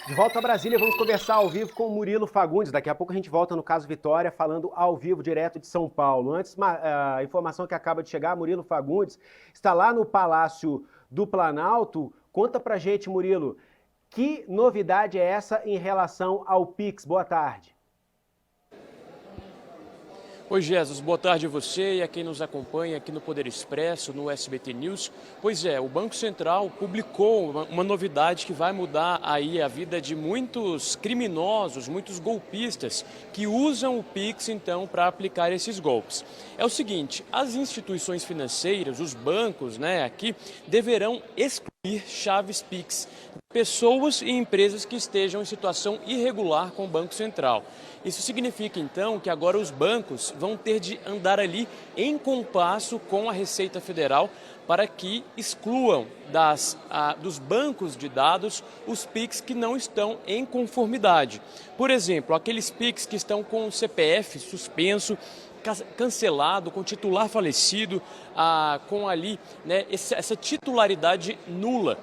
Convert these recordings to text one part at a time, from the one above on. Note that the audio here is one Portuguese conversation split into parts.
De volta a Brasília, vamos conversar ao vivo com o Murilo Fagundes. Daqui a pouco a gente volta no Caso Vitória, falando ao vivo, direto de São Paulo. Antes, a informação que acaba de chegar, Murilo Fagundes está lá no Palácio do Planalto. Conta pra gente, Murilo, que novidade é essa em relação ao Pix? Boa tarde. Oi, Jesus, boa tarde a você e a quem nos acompanha aqui no Poder Expresso, no SBT News. Pois é, o Banco Central publicou uma novidade que vai mudar aí a vida de muitos criminosos, muitos golpistas que usam o Pix, então, para aplicar esses golpes. É o seguinte, as instituições financeiras, os bancos, aqui, deverão excluir chaves Pix de pessoas e empresas que estejam em situação irregular com o Banco Central. Isso significa, então, que agora os bancos vão ter de andar ali em compasso com a Receita Federal para que excluam dos bancos de dados os PIX que não estão em conformidade. Por exemplo, aqueles PIX que estão com o CPF suspenso, cancelado, com titular falecido, com ali essa titularidade nula.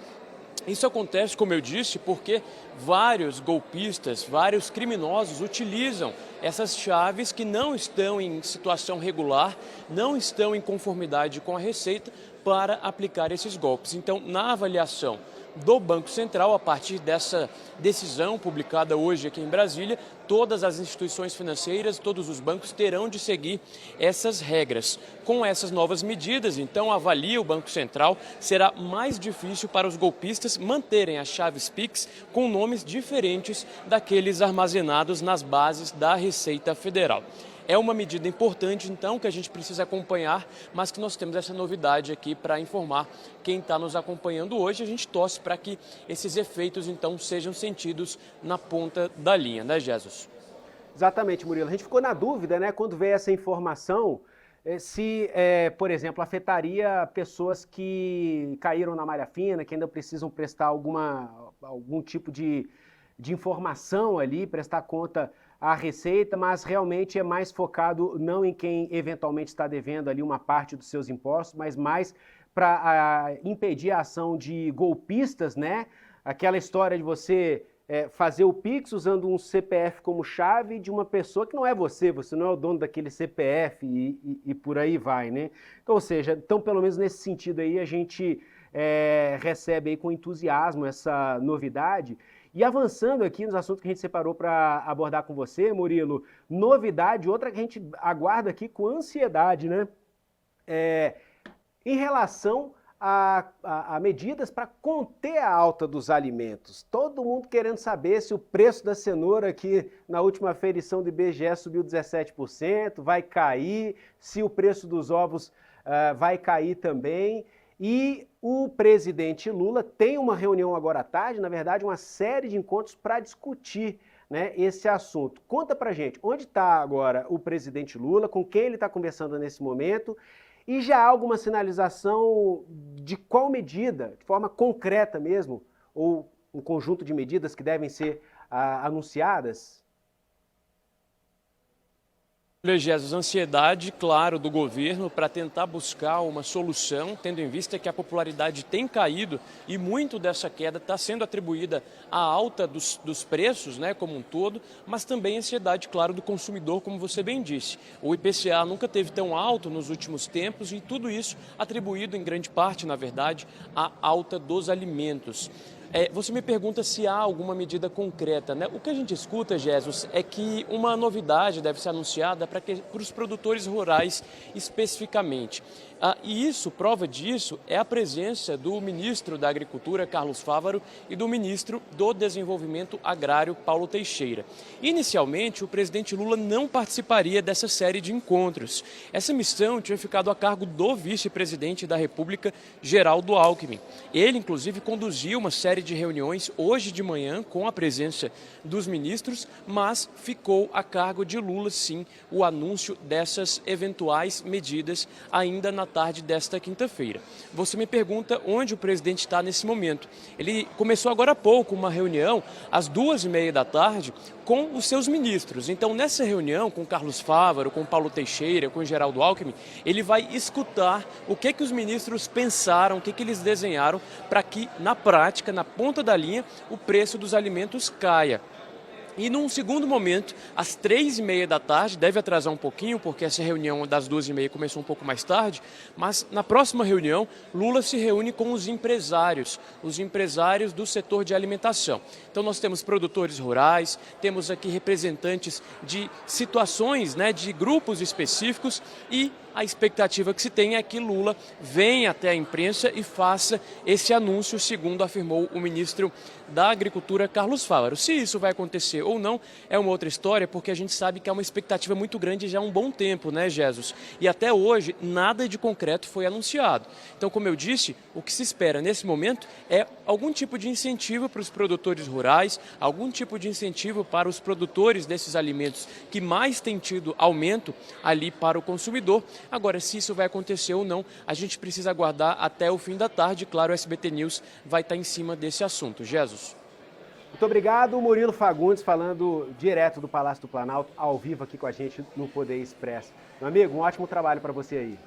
Isso acontece, como eu disse, porque vários golpistas, vários criminosos utilizam essas chaves que não estão em situação regular, não estão em conformidade com a Receita para aplicar esses golpes. Então, na avaliação do Banco Central, a partir dessa decisão publicada hoje aqui em Brasília, todas as instituições financeiras, todos os bancos terão de seguir essas regras. Com essas novas medidas, então, avalia o Banco Central, será mais difícil para os golpistas manterem as chaves Pix com nomes diferentes daqueles armazenados nas bases da Receita Federal. É uma medida importante, então, que a gente precisa acompanhar, mas que nós temos essa novidade aqui para informar quem está nos acompanhando hoje. A gente torce para que esses efeitos, então, sejam sentidos na ponta da linha, né, Jesus? Exatamente, Murilo. A gente ficou na dúvida, quando veio essa informação, se, por exemplo, afetaria pessoas que caíram na malha fina, que ainda precisam prestar algum tipo de informação ali, prestar conta à Receita, mas realmente é mais focado não em quem eventualmente está devendo ali uma parte dos seus impostos, mas mais para impedir a ação de golpistas, Aquela história de você fazer o Pix usando um CPF como chave de uma pessoa que não é você não é o dono daquele CPF e por aí vai, Então, ou seja, pelo menos nesse sentido aí a gente recebe aí com entusiasmo essa novidade. E avançando aqui nos assuntos que a gente separou para abordar com você, Murilo, novidade, outra que a gente aguarda aqui com ansiedade, em relação a medidas para conter a alta dos alimentos. Todo mundo querendo saber se o preço da cenoura aqui na última ferição do IBGE subiu 17%, vai cair, se o preço dos ovos vai cair também. E o presidente Lula tem uma reunião agora à tarde, na verdade, uma série de encontros para discutir esse assunto. Conta pra gente, onde está agora o presidente Lula, com quem ele está conversando nesse momento, e já há alguma sinalização de qual medida, de forma concreta mesmo, ou um conjunto de medidas que devem ser anunciadas? Jesus, ansiedade, claro, do governo para tentar buscar uma solução, tendo em vista que a popularidade tem caído e muito dessa queda está sendo atribuída à alta dos preços, como um todo, mas também ansiedade, claro, do consumidor, como você bem disse. O IPCA nunca teve tão alto nos últimos tempos e tudo isso atribuído em grande parte, na verdade, à alta dos alimentos. Você me pergunta se há alguma medida concreta, O que a gente escuta, Jesus, é que uma novidade deve ser anunciada para os produtores rurais especificamente. E prova disso, é a presença do ministro da Agricultura, Carlos Fávaro, e do ministro do Desenvolvimento Agrário, Paulo Teixeira. Inicialmente, o presidente Lula não participaria dessa série de encontros. Essa missão tinha ficado a cargo do vice-presidente da República, Geraldo Alckmin. Ele, inclusive, conduziu uma série de reuniões hoje de manhã com a presença dos ministros, mas ficou a cargo de Lula, sim, o anúncio dessas eventuais medidas ainda na na tarde desta quinta-feira. Você me pergunta onde o presidente está nesse momento. Ele começou agora há pouco uma reunião, às 2h30 da tarde, com os seus ministros. Então, nessa reunião, com Carlos Fávaro, com Paulo Teixeira, com Geraldo Alckmin, ele vai escutar o que os ministros pensaram, o que eles desenharam para que, na prática, na ponta da linha, o preço dos alimentos caia. E num segundo momento, às 3h30 da tarde, deve atrasar um pouquinho, porque essa reunião das 2h30 começou um pouco mais tarde, mas na próxima reunião, Lula se reúne com os empresários do setor de alimentação. Então nós temos produtores rurais, temos aqui representantes de situações, de grupos específicos e a expectativa que se tem é que Lula venha até a imprensa e faça esse anúncio, segundo afirmou o ministro da Agricultura, Carlos Fávaro. Se isso vai acontecer ou não, é uma outra história, porque a gente sabe que há uma expectativa muito grande já há um bom tempo, Jesus? E até hoje, nada de concreto foi anunciado. Então, como eu disse, o que se espera nesse momento é algum tipo de incentivo para os produtores rurais, algum tipo de incentivo para os produtores desses alimentos que mais têm tido aumento ali para o consumidor. Agora, se isso vai acontecer ou não, a gente precisa aguardar até o fim da tarde. Claro, o SBT News vai estar em cima desse assunto. Jesus. Muito obrigado, Murilo Fagundes, falando direto do Palácio do Planalto, ao vivo aqui com a gente no Poder Expresso. Meu amigo, um ótimo trabalho para você aí.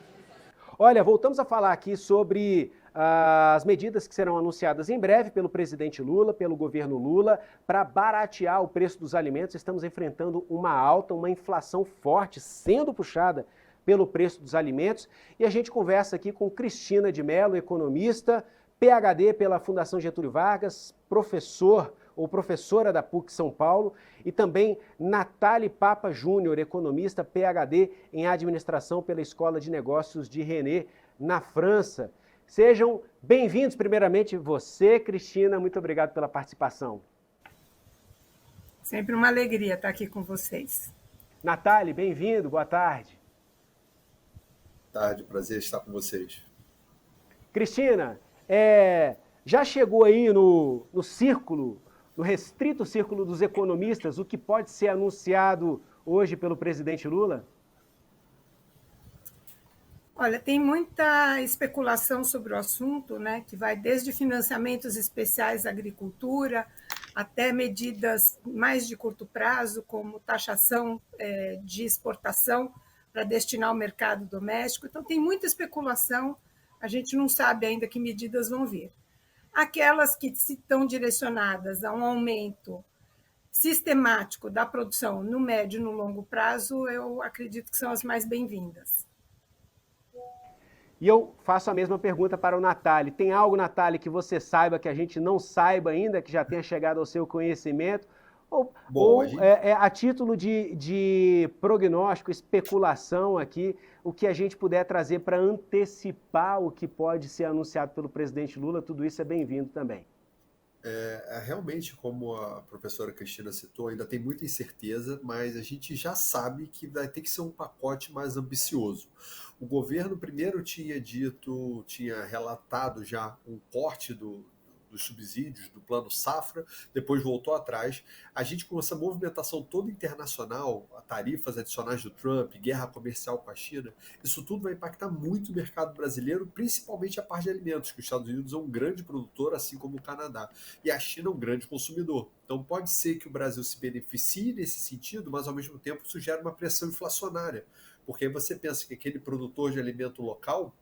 Olha, voltamos a falar aqui sobre as medidas que serão anunciadas em breve pelo presidente Lula, pelo governo Lula, para baratear o preço dos alimentos. Estamos enfrentando uma alta, uma inflação forte, sendo puxada pelo preço dos alimentos. E a gente conversa aqui com Cristina de Mello, economista, PhD pela Fundação Getúlio Vargas, professor ou professora da PUC São Paulo, e também Nathalie Papa Júnior, economista, PhD em administração pela Escola de Negócios de Rennes, na França. Sejam bem-vindos, primeiramente você, Cristina, muito obrigado pela participação. Sempre uma alegria estar aqui com vocês. Nathalie, bem-vindo, boa tarde. Boa tarde, prazer estar com vocês. Cristina, já chegou aí no restrito círculo dos economistas, o que pode ser anunciado hoje pelo presidente Lula? Olha, tem muita especulação sobre o assunto, que vai desde financiamentos especiais à agricultura até medidas mais de curto prazo, como taxação de exportação para destinar ao mercado doméstico. Então, tem muita especulação, a gente não sabe ainda que medidas vão vir. Aquelas que estão direcionadas a um aumento sistemático da produção no médio e no longo prazo, eu acredito que são as mais bem-vindas. E eu faço a mesma pergunta para o Nathalie. Tem algo, Nathalie, que você saiba que a gente não saiba ainda, que já tenha chegado ao seu conhecimento? A título de prognóstico, especulação aqui, o que a gente puder trazer para antecipar o que pode ser anunciado pelo presidente Lula, tudo isso é bem-vindo também. Realmente, como a professora Cristina citou, ainda tem muita incerteza, mas a gente já sabe que vai ter que ser um pacote mais ambicioso. O governo primeiro tinha relatado já um corte dos subsídios do Plano Safra, depois voltou atrás. A gente com essa movimentação toda internacional, tarifas adicionais do Trump, guerra comercial com a China, isso tudo vai impactar muito o mercado brasileiro, principalmente a parte de alimentos, que os Estados Unidos é um grande produtor, assim como o Canadá, e a China é um grande consumidor. Então pode ser que o Brasil se beneficie nesse sentido, mas ao mesmo tempo isso gera uma pressão inflacionária, porque aí você pensa que aquele produtor de alimento local,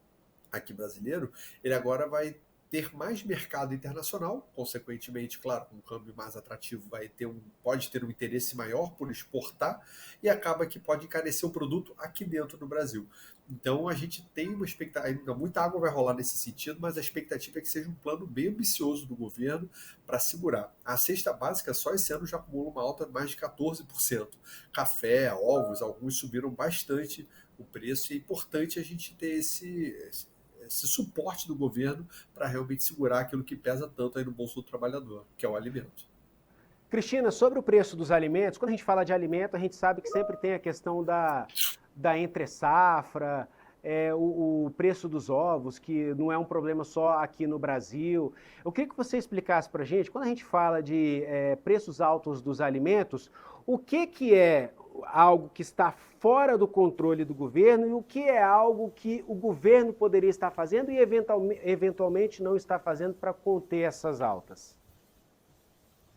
aqui brasileiro, ele agora vai ter mais mercado internacional, consequentemente, claro, com um câmbio mais atrativo pode ter um interesse maior por exportar e acaba que pode encarecer o produto aqui dentro do Brasil. Então a gente tem uma expectativa, muita água vai rolar nesse sentido, mas a expectativa é que seja um plano bem ambicioso do governo para segurar. A cesta básica só esse ano já acumula uma alta de mais de 14%. Café, ovos, alguns subiram bastante o preço e é importante a gente ter esse suporte do governo para realmente segurar aquilo que pesa tanto aí no bolso do trabalhador, que é o alimento. Cristina, sobre o preço dos alimentos, quando a gente fala de alimento, a gente sabe que sempre tem a questão da entre-safra, o preço dos ovos, que não é um problema só aqui no Brasil. Eu queria que você explicasse para a gente, quando a gente fala de preços altos dos alimentos, o que é algo que está fora do controle do governo e o que é algo que o governo poderia estar fazendo e eventualmente não está fazendo para conter essas altas?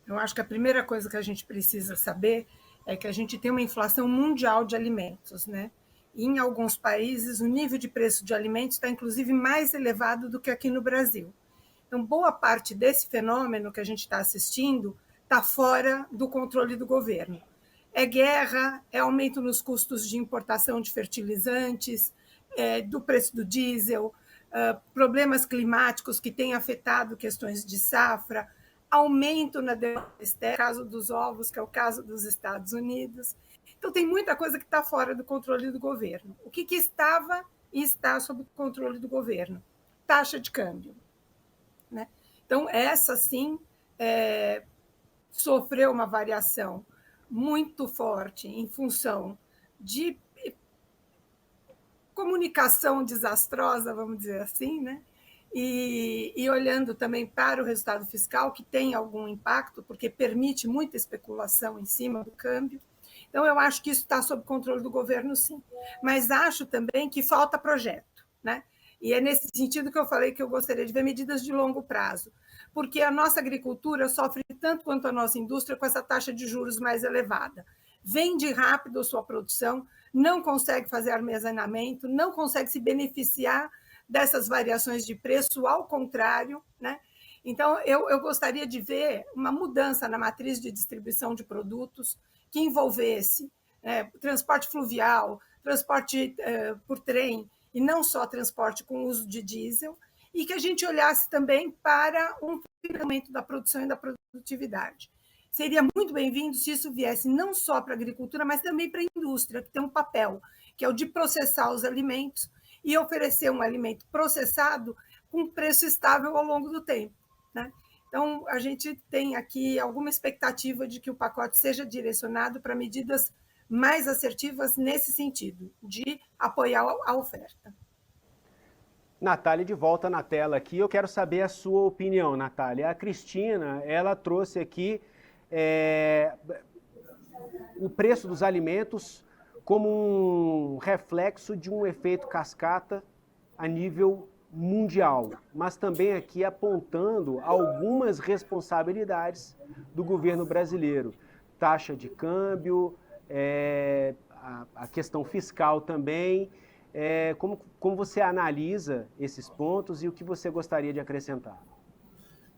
Eu acho que a primeira coisa que a gente precisa saber é que a gente tem uma inflação mundial de alimentos, né? E em alguns países, o nível de preço de alimentos está, inclusive, mais elevado do que aqui no Brasil. Então, boa parte desse fenômeno que a gente está assistindo está fora do controle do governo. É guerra, é aumento nos custos de importação de fertilizantes, do preço do diesel, problemas climáticos que têm afetado questões de safra, aumento na demanda externa, caso dos ovos, que é o caso dos Estados Unidos. Então, tem muita coisa que está fora do controle do governo. O que estava e está sob o controle do governo? Taxa de câmbio. Né? Então, essa sim sofreu uma variação muito forte em função de comunicação desastrosa, vamos dizer assim, né? E olhando também para o resultado fiscal, que tem algum impacto, porque permite muita especulação em cima do câmbio. Então, eu acho que isso está sob controle do governo, sim. Mas acho também que falta projeto, né? E é nesse sentido que eu falei que eu gostaria de ver medidas de longo prazo, porque a nossa agricultura sofre tanto quanto a nossa indústria com essa taxa de juros mais elevada. Vende rápido a sua produção, não consegue fazer armazenamento, não consegue se beneficiar dessas variações de preço, ao contrário, né? Então, eu gostaria de ver uma mudança na matriz de distribuição de produtos que envolvesse transporte fluvial, transporte por trem, e não só transporte com uso de diesel, e que a gente olhasse também para um aumento da produção e da produtividade. Seria muito bem-vindo se isso viesse não só para a agricultura, mas também para a indústria, que tem um papel, que é o de processar os alimentos e oferecer um alimento processado com preço estável ao longo do tempo, né? Então, a gente tem aqui alguma expectativa de que o pacote seja direcionado para medidas mais assertivas nesse sentido, de apoiar a oferta. Natália, de volta na tela aqui, eu quero saber a sua opinião, Natália. A Cristina, ela trouxe aqui o preço dos alimentos como um reflexo de um efeito cascata a nível mundial, mas também aqui apontando algumas responsabilidades do governo brasileiro. Taxa de câmbio, a questão fiscal também. Como você analisa esses pontos e o que você gostaria de acrescentar?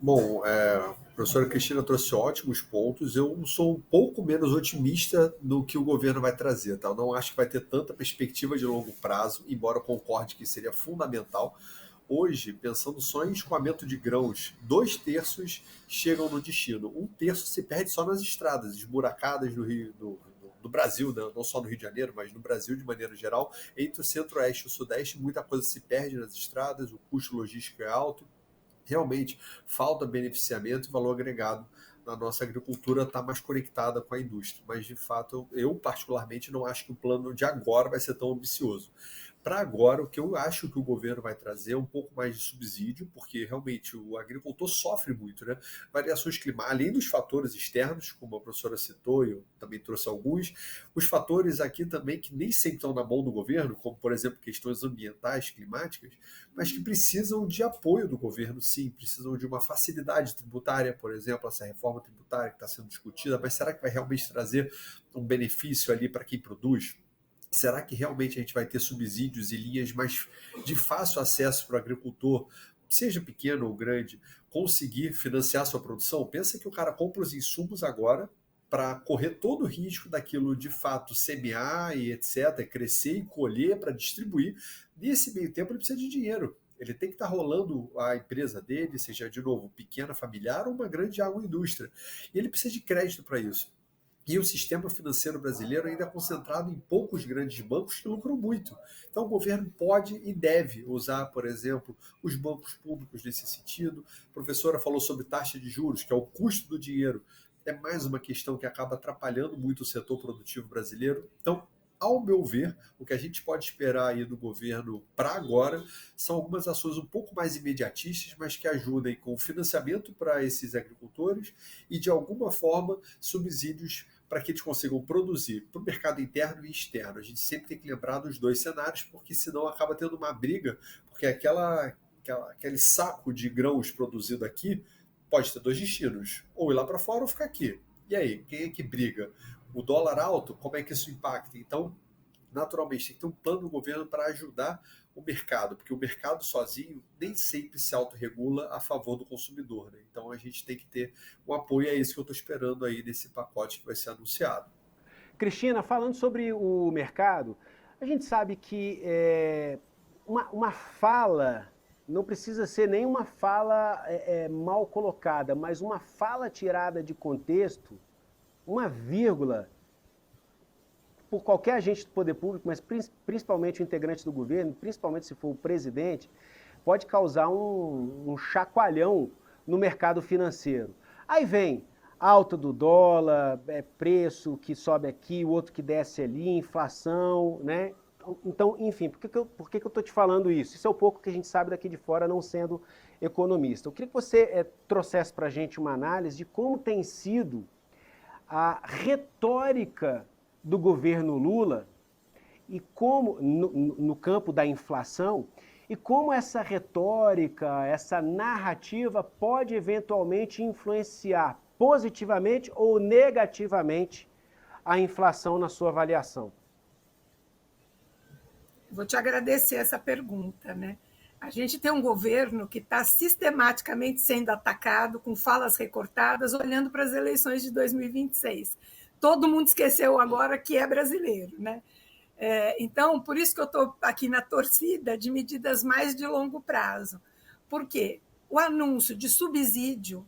Bom, a professora Cristina trouxe ótimos pontos. Eu sou um pouco menos otimista do que o governo vai trazer. Tá? Eu não acho que vai ter tanta perspectiva de longo prazo, embora eu concorde que seria fundamental. Hoje, pensando só em escoamento de grãos, 2/3 chegam no destino. 1/3 se perde só nas estradas esburacadas do Brasil, né? Não só no Rio de Janeiro, mas no Brasil de maneira geral. Entre o centro-oeste e o sudeste, muita coisa se perde nas estradas, o custo logístico é alto. Realmente falta beneficiamento e valor agregado na nossa agricultura, está mais conectada com a indústria. Mas, de fato, eu particularmente não acho que o plano de agora vai ser tão ambicioso. Para agora, o que eu acho que o governo vai trazer é um pouco mais de subsídio, porque realmente o agricultor sofre muito, né? Variações climáticas, além dos fatores externos, como a professora citou, eu também trouxe alguns, os fatores aqui também que nem sempre estão na mão do governo, como, por exemplo, questões ambientais, climáticas, mas que precisam de apoio do governo, sim, precisam de uma facilidade tributária, por exemplo, essa reforma tributária que está sendo discutida, mas será que vai realmente trazer um benefício ali para quem produz? Será que realmente a gente vai ter subsídios e linhas mais de fácil acesso para o agricultor, seja pequeno ou grande, conseguir financiar sua produção? Pensa que o cara compra os insumos agora para correr todo o risco daquilo de fato semear e etc., crescer e colher para distribuir. Nesse meio tempo ele precisa de dinheiro. Ele tem que estar rolando a empresa dele, seja, de novo, pequena, familiar ou uma grande agroindústria. E ele precisa de crédito para isso. E o sistema financeiro brasileiro ainda é concentrado em poucos grandes bancos que lucram muito. Então, o governo pode e deve usar, por exemplo, os bancos públicos nesse sentido. A professora falou sobre taxa de juros, que é o custo do dinheiro. É mais uma questão que acaba atrapalhando muito o setor produtivo brasileiro. Então, ao meu ver, o que a gente pode esperar aí do governo para agora são algumas ações um pouco mais imediatistas, mas que ajudem com financiamento para esses agricultores e, de alguma forma, subsídios para que eles consigam produzir para o mercado interno e externo. A gente sempre tem que lembrar dos dois cenários, porque senão acaba tendo uma briga, porque aquele saco de grãos produzido aqui pode ter dois destinos, ou ir lá para fora ou ficar aqui. E aí, quem é que briga? O dólar alto, como é que isso impacta? Então, naturalmente, tem que ter um plano do governo para ajudar o mercado, porque o mercado sozinho nem sempre se autorregula a favor do consumidor, né? Então a gente tem que ter um apoio, é isso que eu estou esperando aí nesse pacote que vai ser anunciado. Cristina, falando sobre o mercado, a gente sabe que uma fala não precisa ser nenhuma fala mal colocada, mas uma fala tirada de contexto, uma vírgula, por qualquer agente do poder público, mas principalmente o integrante do governo, principalmente se for o presidente, pode causar um chacoalhão no mercado financeiro. Aí vem alta do dólar, preço que sobe aqui, o outro que desce ali, inflação, né? Então, enfim, por que eu estou te falando isso? Isso é o pouco que a gente sabe daqui de fora, não sendo economista. Eu queria que você trouxesse para a gente uma análise de como tem sido a retórica do governo Lula e como, no campo da inflação, e como essa retórica, essa narrativa pode eventualmente influenciar positivamente ou negativamente a inflação na sua avaliação. Vou te agradecer essa pergunta, né? A gente tem um governo que está sistematicamente sendo atacado com falas recortadas, olhando para as eleições de 2026. Todo mundo esqueceu agora que é brasileiro, né? Então, por isso que eu estou aqui na torcida de medidas mais de longo prazo. Por quê? O anúncio de subsídio,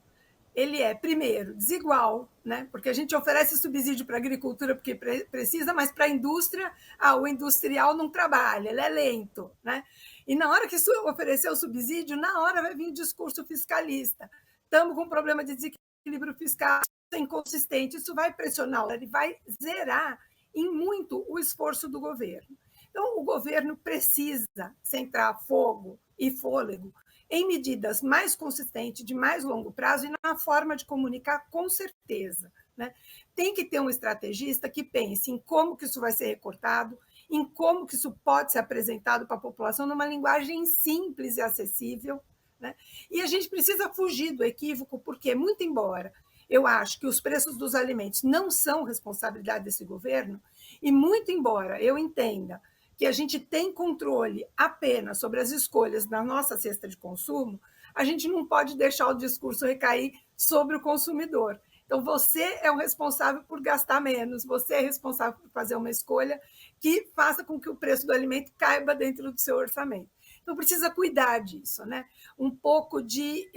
ele é, primeiro, desigual, né? Porque a gente oferece subsídio para a agricultura porque precisa, mas para a indústria, o industrial não trabalha, ele é lento, né? E na hora que oferecer o subsídio, na hora vai vir o discurso fiscalista. Estamos com um problema de desequilíbrio fiscal, é inconsistente, isso vai pressionar, ele vai zerar em muito o esforço do governo. Então, o governo precisa centrar fogo e fôlego em medidas mais consistentes, de mais longo prazo, e na forma de comunicar, com certeza, né? Tem que ter um estrategista que pense em como que isso vai ser recortado, em como que isso pode ser apresentado para a população numa linguagem simples e acessível, né? E a gente precisa fugir do equívoco, porque, muito embora eu acho que os preços dos alimentos não são responsabilidade desse governo, e muito embora eu entenda que a gente tem controle apenas sobre as escolhas da nossa cesta de consumo, a gente não pode deixar o discurso recair sobre o consumidor. Então, você é o responsável por gastar menos, você é responsável por fazer uma escolha que faça com que o preço do alimento caiba dentro do seu orçamento. Então, precisa cuidar disso, né? Um pouco de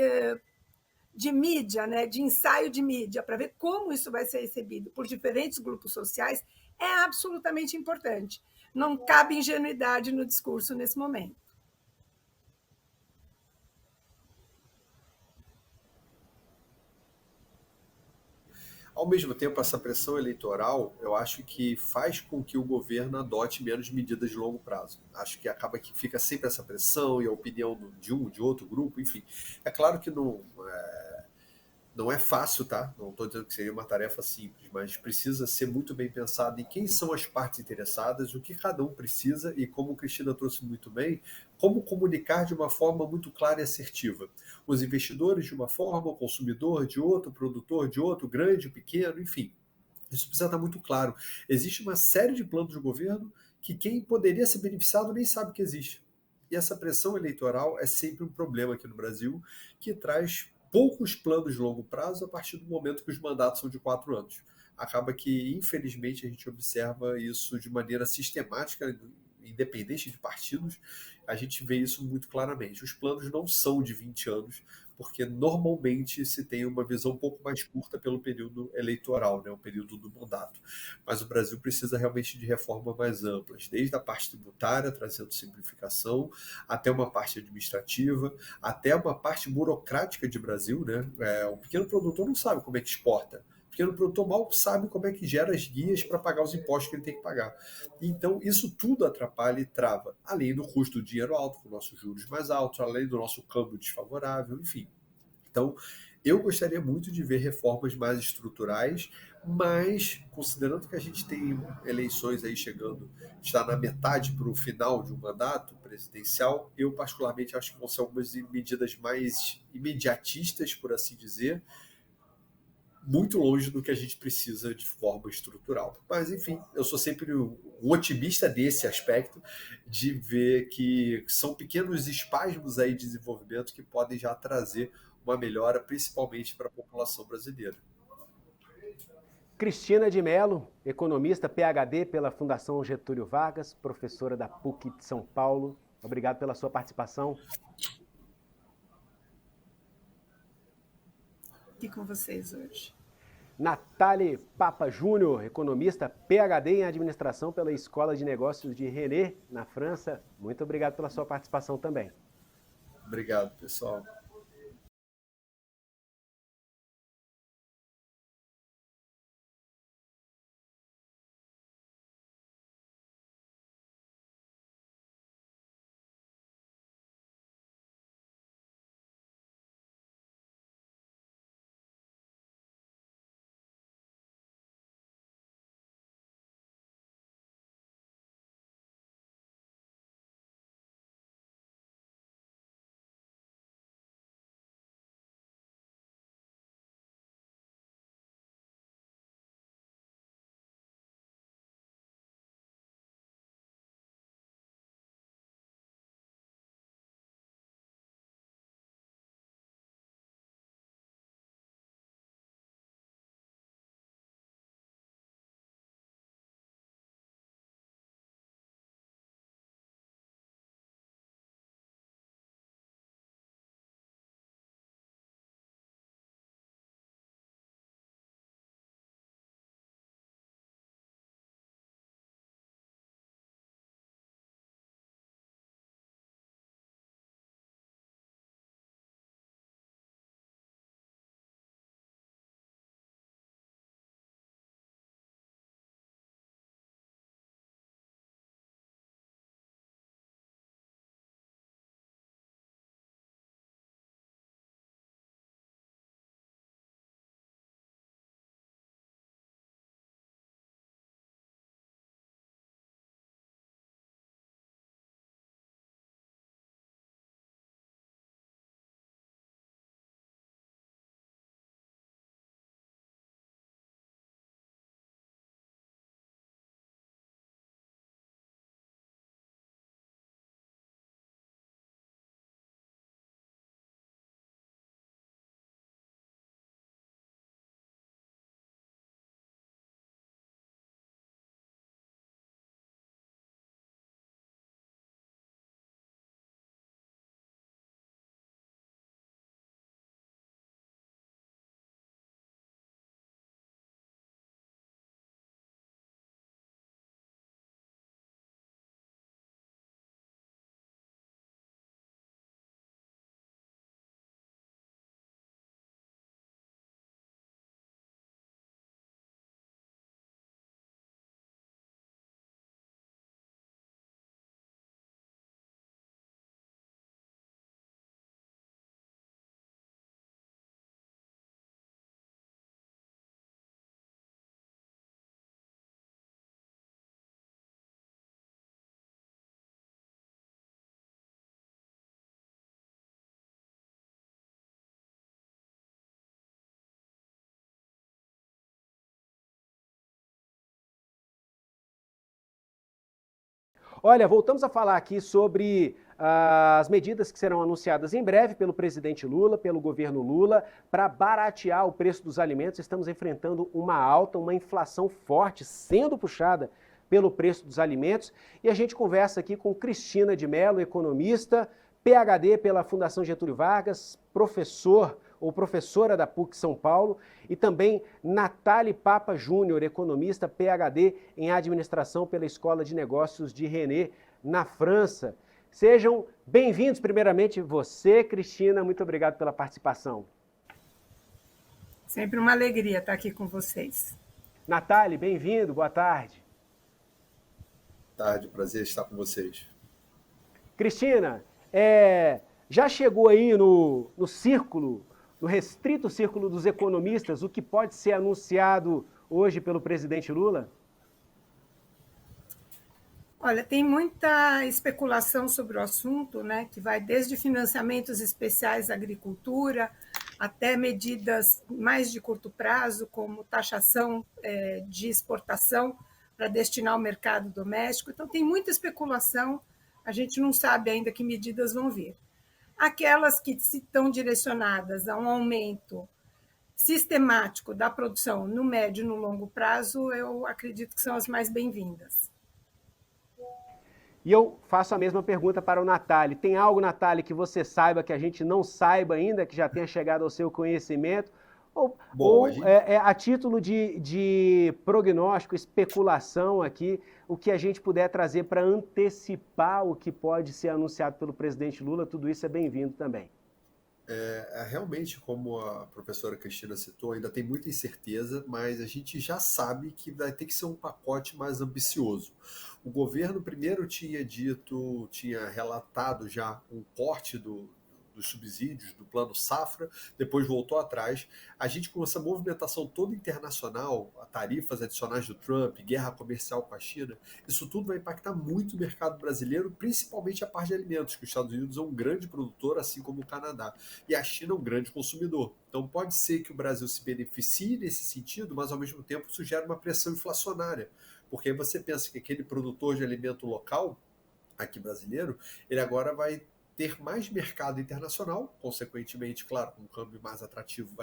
mídia, né, de ensaio de mídia, para ver como isso vai ser recebido por diferentes grupos sociais, é absolutamente importante. Não cabe ingenuidade no discurso nesse momento. Ao mesmo tempo, essa pressão eleitoral, eu acho que faz com que o governo adote menos medidas de longo prazo. Acho que acaba que fica sempre essa pressão e a opinião de um, de outro grupo, enfim. É claro que não é fácil, tá? Não estou dizendo que seria uma tarefa simples, mas precisa ser muito bem pensado em quem são as partes interessadas, o que cada um precisa e, como a Cristina trouxe muito bem, como comunicar de uma forma muito clara e assertiva. Os investidores de uma forma, o consumidor de outra, o produtor de outro, grande, pequeno, enfim. Isso precisa estar muito claro. Existe uma série de planos de governo que quem poderia ser beneficiado nem sabe que existe. E essa pressão eleitoral é sempre um problema aqui no Brasil, que traz poucos planos de longo prazo a partir do momento que os mandatos são de 4 anos. Acaba que, infelizmente, a gente observa isso de maneira sistemática, independente de partidos, a gente vê isso muito claramente. Os planos não são de 20 anos, porque normalmente se tem uma visão um pouco mais curta pelo período eleitoral, né, o período do mandato. Mas o Brasil precisa realmente de reformas mais amplas, desde a parte tributária, trazendo simplificação, até uma parte administrativa, até uma parte burocrática de Brasil, né? O pequeno produtor não sabe como é que exporta. O pequeno produtor mal sabe como é que gera as guias para pagar os impostos que ele tem que pagar. Então, isso tudo atrapalha e trava, além do custo do dinheiro alto, com nossos juros mais altos, além do nosso câmbio desfavorável, enfim. Então, Eu gostaria muito de ver reformas mais estruturais, mas considerando que a gente tem eleições aí chegando, está na metade para o final de um mandato presidencial, eu particularmente acho que vão ser algumas medidas mais imediatistas, por assim dizer, muito longe do que a gente precisa de forma estrutural. Mas, enfim, eu sou sempre um otimista nesse aspecto, de ver que são pequenos espasmos aí de desenvolvimento que podem já trazer uma melhora, principalmente para a população brasileira. Cristina de Mello, economista, PhD pela Fundação Getúlio Vargas, professora da PUC de São Paulo. Obrigado pela sua participação. Aqui com vocês hoje. Natália Papa Júnior, economista, PhD em administração pela Escola de Negócios de Rennes, na França. Muito obrigado pela sua participação também. Obrigado, pessoal. Olha, voltamos a falar aqui sobre as medidas que serão anunciadas em breve pelo presidente Lula, pelo governo Lula, para baratear o preço dos alimentos. Estamos enfrentando uma alta, uma inflação forte, sendo puxada pelo preço dos alimentos. E a gente conversa aqui com Cristina de Mello, economista, PhD pela Fundação Getúlio Vargas, professor ou professora da PUC São Paulo, e também Natália Papa Júnior, economista, PhD em administração pela Escola de Negócios de Rennes, na França. Sejam bem-vindos, primeiramente, você, Cristina, muito obrigado pela participação. Sempre uma alegria estar aqui com vocês. Natália, bem-vindo, boa tarde. Boa tarde, prazer estar com vocês. Cristina, já chegou aí no círculo no restrito círculo dos economistas, o que pode ser anunciado hoje pelo presidente Lula? Olha, tem muita especulação sobre o assunto, né, que vai desde financiamentos especiais à agricultura até medidas mais de curto prazo, como taxação de exportação para destinar ao mercado doméstico. Então, tem muita especulação, a gente não sabe ainda que medidas vão vir. Aquelas que estão direcionadas a um aumento sistemático da produção no médio e no longo prazo, eu acredito que são as mais bem-vindas. E eu faço a mesma pergunta para o Natália. Tem algo, Natália, que você saiba que a gente não saiba ainda, que já tenha chegado ao seu conhecimento? Ou a título de prognóstico, especulação aqui, o que a gente puder trazer para antecipar o que pode ser anunciado pelo presidente Lula, tudo isso é bem-vindo também. Realmente, como a professora Cristina citou, ainda tem muita incerteza, mas a gente já sabe que vai ter que ser um pacote mais ambicioso. O governo primeiro tinha relatado já um corte dos subsídios do Plano Safra, depois voltou atrás. A gente, com essa movimentação toda internacional, tarifas adicionais do Trump, guerra comercial com a China, isso tudo vai impactar muito o mercado brasileiro, principalmente a parte de alimentos, que os Estados Unidos é um grande produtor, assim como o Canadá, e a China é um grande consumidor. Então pode ser que o Brasil se beneficie nesse sentido, mas ao mesmo tempo isso gera uma pressão inflacionária, porque aí você pensa que aquele produtor de alimento local, aqui brasileiro, ele agora vai ter mais mercado internacional, consequentemente, claro, com um câmbio mais atrativo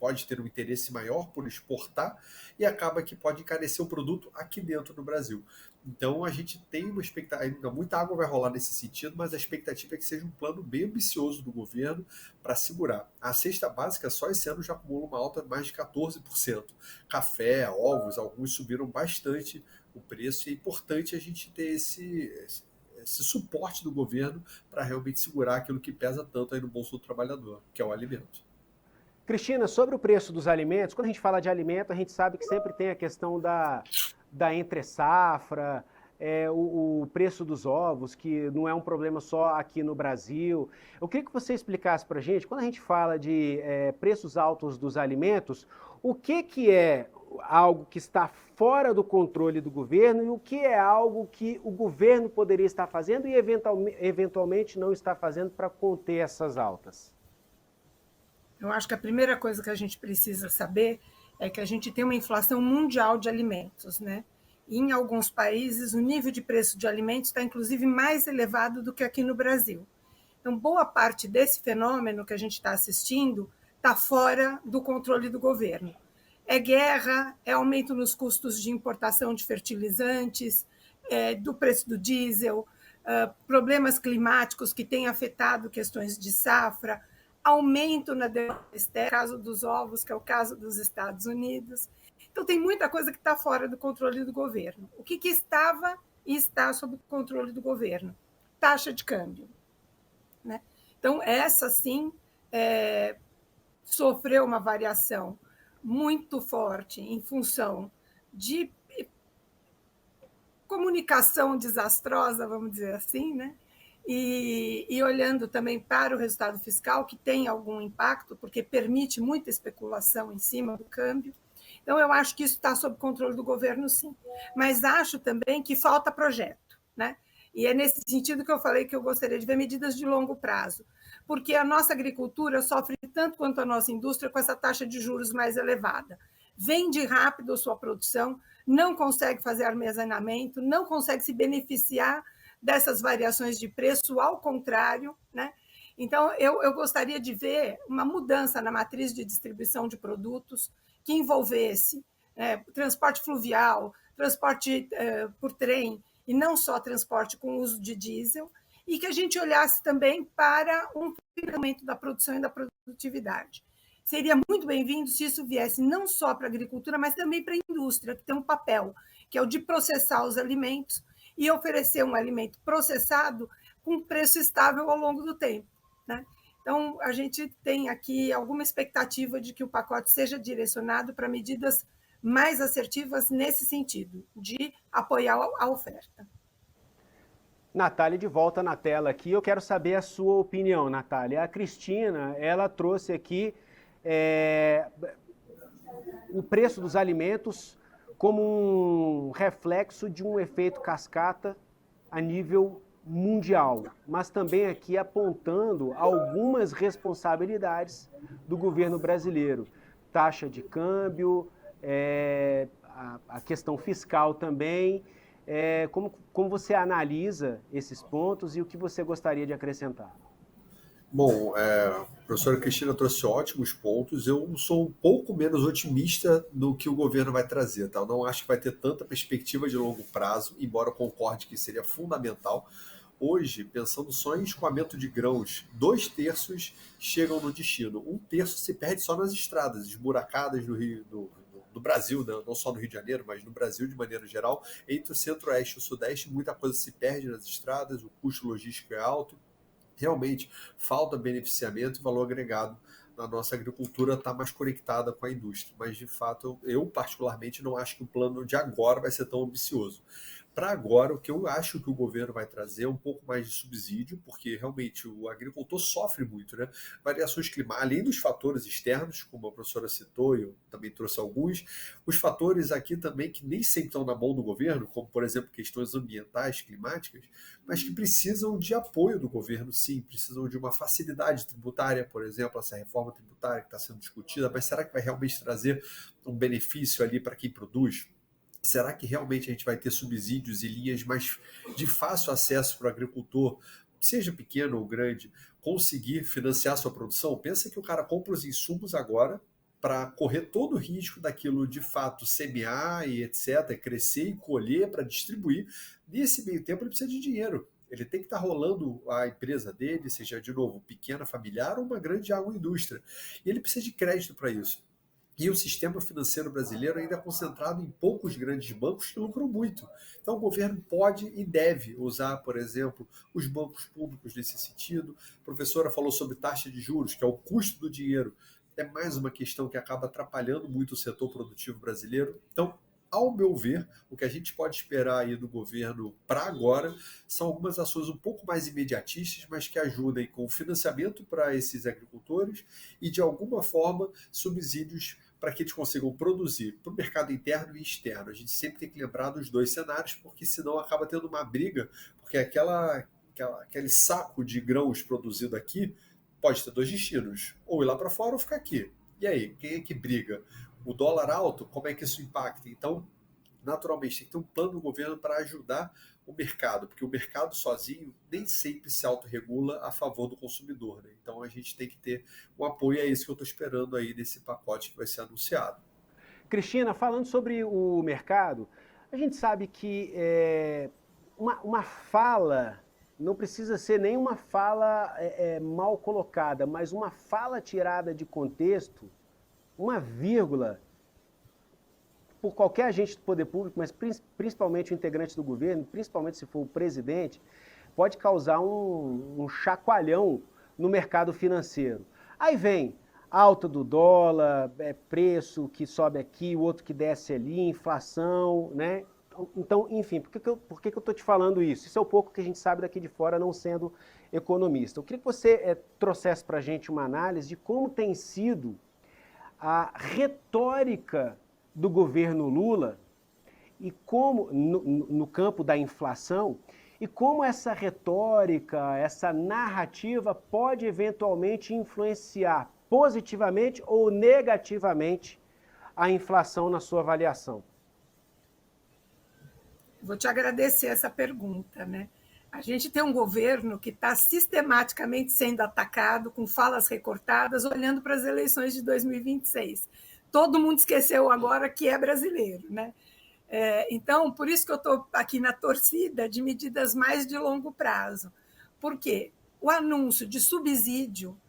pode ter um interesse maior por exportar e acaba que pode encarecer o produto aqui dentro do Brasil. Então a gente tem uma expectativa, muita água vai rolar nesse sentido, mas a expectativa é que seja um plano bem ambicioso do governo para segurar. A cesta básica só esse ano já acumula uma alta de mais de 14%. Café, ovos, alguns subiram bastante o preço e é importante a gente ter esse suporte do governo para realmente segurar aquilo que pesa tanto aí no bolso do trabalhador, que é o alimento. Cristina, sobre o preço dos alimentos, quando a gente fala de alimento, a gente sabe que sempre tem a questão da entre-safra, o preço dos ovos, que não é um problema só aqui no Brasil. Eu queria que você explicasse para a gente, quando a gente fala de preços altos dos alimentos, o que é algo que está fora do controle do governo e o que é algo que o governo poderia estar fazendo e eventualmente não está fazendo para conter essas altas? Eu acho que a primeira coisa que a gente precisa saber é que a gente tem uma inflação mundial de alimentos, né? E em alguns países, o nível de preço de alimentos está, inclusive, mais elevado do que aqui no Brasil. Então, boa parte desse fenômeno que a gente está assistindo está fora do controle do governo. É guerra, é aumento nos custos de importação de fertilizantes, do preço do diesel, problemas climáticos que têm afetado questões de safra, aumento na demanda externa, caso dos ovos, que é o caso dos Estados Unidos. Então, tem muita coisa que está fora do controle do governo. O que estava e está sob o controle do governo? Taxa de câmbio, né? Então, essa sim sofreu uma variação muito forte em função de comunicação desastrosa, vamos dizer assim, né? E olhando também para o resultado fiscal, que tem algum impacto, porque permite muita especulação em cima do câmbio. Então, eu acho que isso está sob controle do governo, sim. Mas acho também que falta projeto, né? E é nesse sentido que eu falei que eu gostaria de ver medidas de longo prazo, porque a nossa agricultura sofre tanto quanto a nossa indústria com essa taxa de juros mais elevada. Vende rápido a sua produção, não consegue fazer armazenamento, não consegue se beneficiar dessas variações de preço, ao contrário, né? Então, eu gostaria de ver uma mudança na matriz de distribuição de produtos que envolvesse transporte fluvial, transporte por trem, e não só transporte com uso de diesel, e que a gente olhasse também para um aumento da produção e da produtividade. Seria muito bem-vindo se isso viesse não só para a agricultura, mas também para a indústria, que tem um papel, que é o de processar os alimentos e oferecer um alimento processado com preço estável ao longo do tempo, né? Então, a gente tem aqui alguma expectativa de que o pacote seja direcionado para medidas mais assertivas nesse sentido, de apoiar a oferta. Natália de volta na tela aqui. Eu quero saber a sua opinião, Natália. A Cristina, ela trouxe aqui o preço dos alimentos como um reflexo de um efeito cascata a nível mundial, mas também aqui apontando algumas responsabilidades do governo brasileiro. Taxa de câmbio, a questão fiscal também. Como você analisa esses pontos e o que você gostaria de acrescentar? Bom, a professora Cristina trouxe ótimos pontos. Eu sou um pouco menos otimista do que o governo vai trazer, tá? Eu não acho que vai ter tanta perspectiva de longo prazo, embora eu concorde que seria fundamental. Hoje, pensando só em escoamento de grãos, 2/3 chegam no destino. 1/3 se perde só nas estradas esburacadas do Brasil, né? Não só no Rio de Janeiro, mas no Brasil de maneira geral. Entre o centro-oeste e o sudeste, muita coisa se perde nas estradas, o custo logístico é alto. Realmente falta beneficiamento e valor agregado na nossa agricultura está mais conectada com a indústria. Mas, de fato, eu particularmente não acho que o plano de agora vai ser tão ambicioso. Para agora, o que eu acho que o governo vai trazer é um pouco mais de subsídio, porque realmente o agricultor sofre muito, né? Variações climáticas, além dos fatores externos, como a professora citou, e eu também trouxe alguns, os fatores aqui também que nem sempre estão na mão do governo, como, por exemplo, questões ambientais, climáticas, mas que precisam de apoio do governo, sim, precisam de uma facilidade tributária, por exemplo, essa reforma tributária que está sendo discutida, mas será que vai realmente trazer um benefício ali para quem produz? Será que realmente a gente vai ter subsídios e linhas mais de fácil acesso para o agricultor, seja pequeno ou grande, conseguir financiar sua produção? Pensa que o cara compra os insumos agora para correr todo o risco daquilo de fato semear e etc., crescer e colher para distribuir. Nesse meio tempo ele precisa de dinheiro. Ele tem que estar rolando a empresa dele, seja de novo pequena, familiar ou uma grande agroindústria. E ele precisa de crédito para isso. E o sistema financeiro brasileiro ainda é concentrado em poucos grandes bancos que lucram muito. Então, o governo pode e deve usar, por exemplo, os bancos públicos nesse sentido. A professora falou sobre taxa de juros, que é o custo do dinheiro. É mais uma questão que acaba atrapalhando muito o setor produtivo brasileiro. Então, ao meu ver, o que a gente pode esperar aí do governo para agora são algumas ações um pouco mais imediatistas, mas que ajudem com financiamento para esses agricultores e, de alguma forma, subsídios para que eles consigam produzir para o mercado interno e externo. A gente sempre tem que lembrar dos dois cenários, porque senão acaba tendo uma briga, porque aquele saco de grãos produzido aqui pode ter dois destinos, ou ir lá para fora ou ficar aqui. E aí, quem é que briga? O dólar alto, como é que isso impacta? Então, naturalmente, tem que ter um plano do governo para ajudar o mercado, porque o mercado sozinho nem sempre se autorregula a favor do consumidor, né? Então a gente tem que ter um apoio, é isso que eu estou esperando aí desse pacote que vai ser anunciado. Cristina, falando sobre o mercado, a gente sabe que uma fala não precisa ser nem uma fala mal colocada, mas uma fala tirada de contexto, uma vírgula, por qualquer agente do poder público, mas principalmente o integrante do governo, principalmente se for o presidente, pode causar um chacoalhão no mercado financeiro. Aí vem alta do dólar, preço que sobe aqui, o outro que desce ali, inflação, né? Então, enfim, por que eu estou te falando isso? Isso é o pouco que a gente sabe daqui de fora, não sendo economista. Eu queria que você trouxesse para a gente uma análise de como tem sido a retórica do governo Lula e como no campo da inflação e como essa retórica, essa narrativa pode eventualmente influenciar positivamente ou negativamente a inflação na sua avaliação. Vou te agradecer essa pergunta, né? A gente tem um governo que está sistematicamente sendo atacado com falas recortadas, olhando para as eleições de 2026. Todo mundo esqueceu agora que é brasileiro, né? Então, por isso que eu estou aqui na torcida de medidas mais de longo prazo. Por quê? O anúncio de subsídio,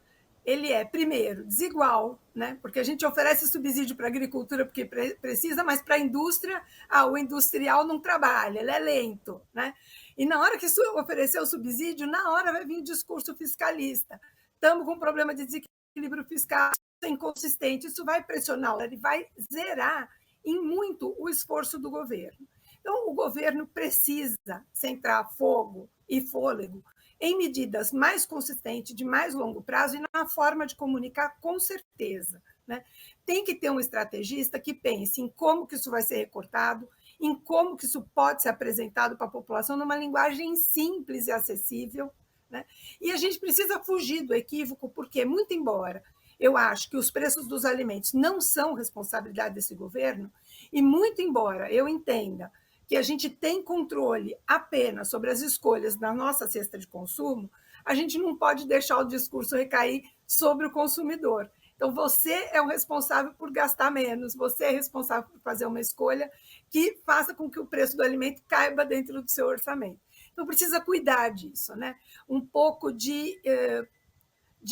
ele é, primeiro, desigual, né? Porque a gente oferece subsídio para a agricultura porque precisa, mas para a indústria, o industrial não trabalha, ele é lento, né? E na hora que oferecer o subsídio, na hora vai vir o discurso fiscalista. Estamos com um problema de desequilíbrio fiscal, é inconsistente, isso vai pressionar, ele vai zerar em muito o esforço do governo. Então, o governo precisa centrar fogo e fôlego em medidas mais consistentes, de mais longo prazo, e na forma de comunicar, com certeza. Né? Tem que ter um estrategista que pense em como que isso vai ser recortado, em como que isso pode ser apresentado para a população numa linguagem simples e acessível. Né? E a gente precisa fugir do equívoco, porque, muito embora eu acho que os preços dos alimentos não são responsabilidade desse governo, e muito embora eu entenda que a gente tem controle apenas sobre as escolhas da nossa cesta de consumo, a gente não pode deixar o discurso recair sobre o consumidor. Então, você é o responsável por gastar menos, você é responsável por fazer uma escolha que faça com que o preço do alimento caiba dentro do seu orçamento. Então, precisa cuidar disso, né? Um pouco de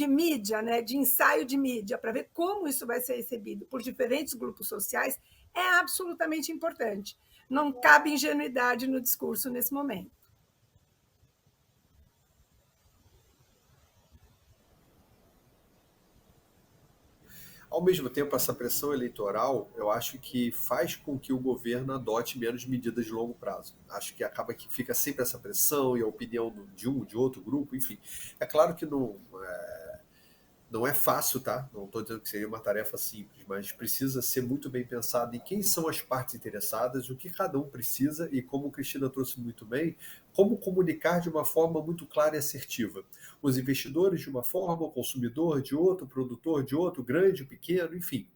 mídia, né? De ensaio de mídia, para ver como isso vai ser recebido por diferentes grupos sociais, é absolutamente importante. Não cabe ingenuidade no discurso nesse momento. Ao mesmo tempo, essa pressão eleitoral, eu acho que faz com que o governo adote menos medidas de longo prazo. Acho que acaba que fica sempre essa pressão e a opinião de um, de outro grupo, enfim. É claro que não é fácil, tá? Não estou dizendo que seria uma tarefa simples, mas precisa ser muito bem pensado em quem são as partes interessadas, o que cada um precisa e, como a Cristina trouxe muito bem, como comunicar de uma forma muito clara e assertiva. Os investidores de uma forma, o consumidor de outra, o produtor de outro, grande, pequeno, enfim.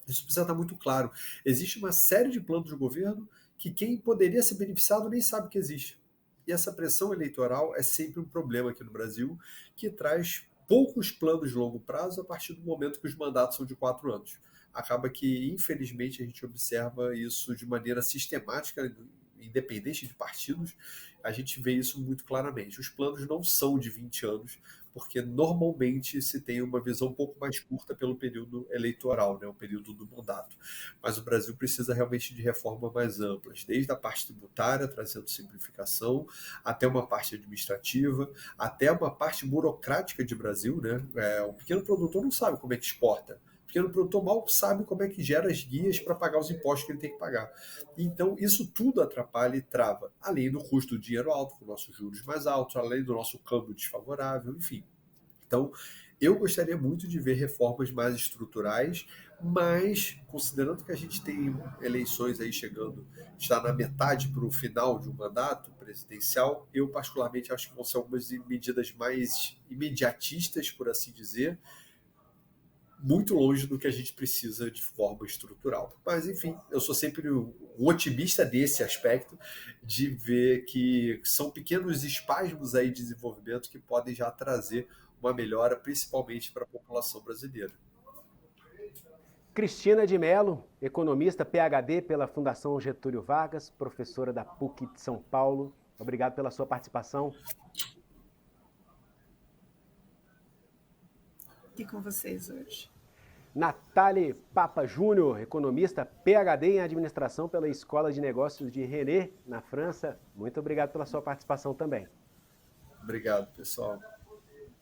Isso precisa estar muito claro. Existe uma série de planos do governo que quem poderia ser beneficiado nem sabe que existe. E essa pressão eleitoral é sempre um problema aqui no Brasil, que traz poucos planos de longo prazo a partir do momento que os mandatos são de 4 anos. Acaba que, infelizmente, a gente observa isso de maneira sistemática, independente de partidos, a gente vê isso muito claramente. Os planos não são de 20 anos, porque normalmente se tem uma visão um pouco mais curta pelo período eleitoral, né, o período do mandato. Mas o Brasil precisa realmente de reformas mais amplas, desde a parte tributária, trazendo simplificação, até uma parte administrativa, até uma parte burocrática de Brasil. Né? O pequeno produtor não sabe como é que exporta. O pequeno produtor mal sabe como é que gera as guias para pagar os impostos que ele tem que pagar. Então, isso tudo atrapalha e trava, além do custo do dinheiro alto, com nossos juros mais altos, além do nosso câmbio desfavorável, enfim. Então, eu gostaria muito de ver reformas mais estruturais, mas, considerando que a gente tem eleições aí chegando, está na metade para o final de um mandato presidencial, eu particularmente acho que vão ser algumas medidas mais imediatistas, por assim dizer, muito longe do que a gente precisa de forma estrutural. Mas, enfim, eu sou sempre um otimista desse aspecto, de ver que são pequenos espasmos aí de desenvolvimento que podem já trazer uma melhora, principalmente para a população brasileira. Cristina de Mello, economista PhD pela Fundação Getúlio Vargas, professora da PUC de São Paulo. Obrigado pela sua participação. Aqui com vocês hoje. Natália Papa Júnior, economista PhD em administração pela Escola de Negócios de Rennes, na França. Muito obrigado pela sua participação também. Obrigado, pessoal.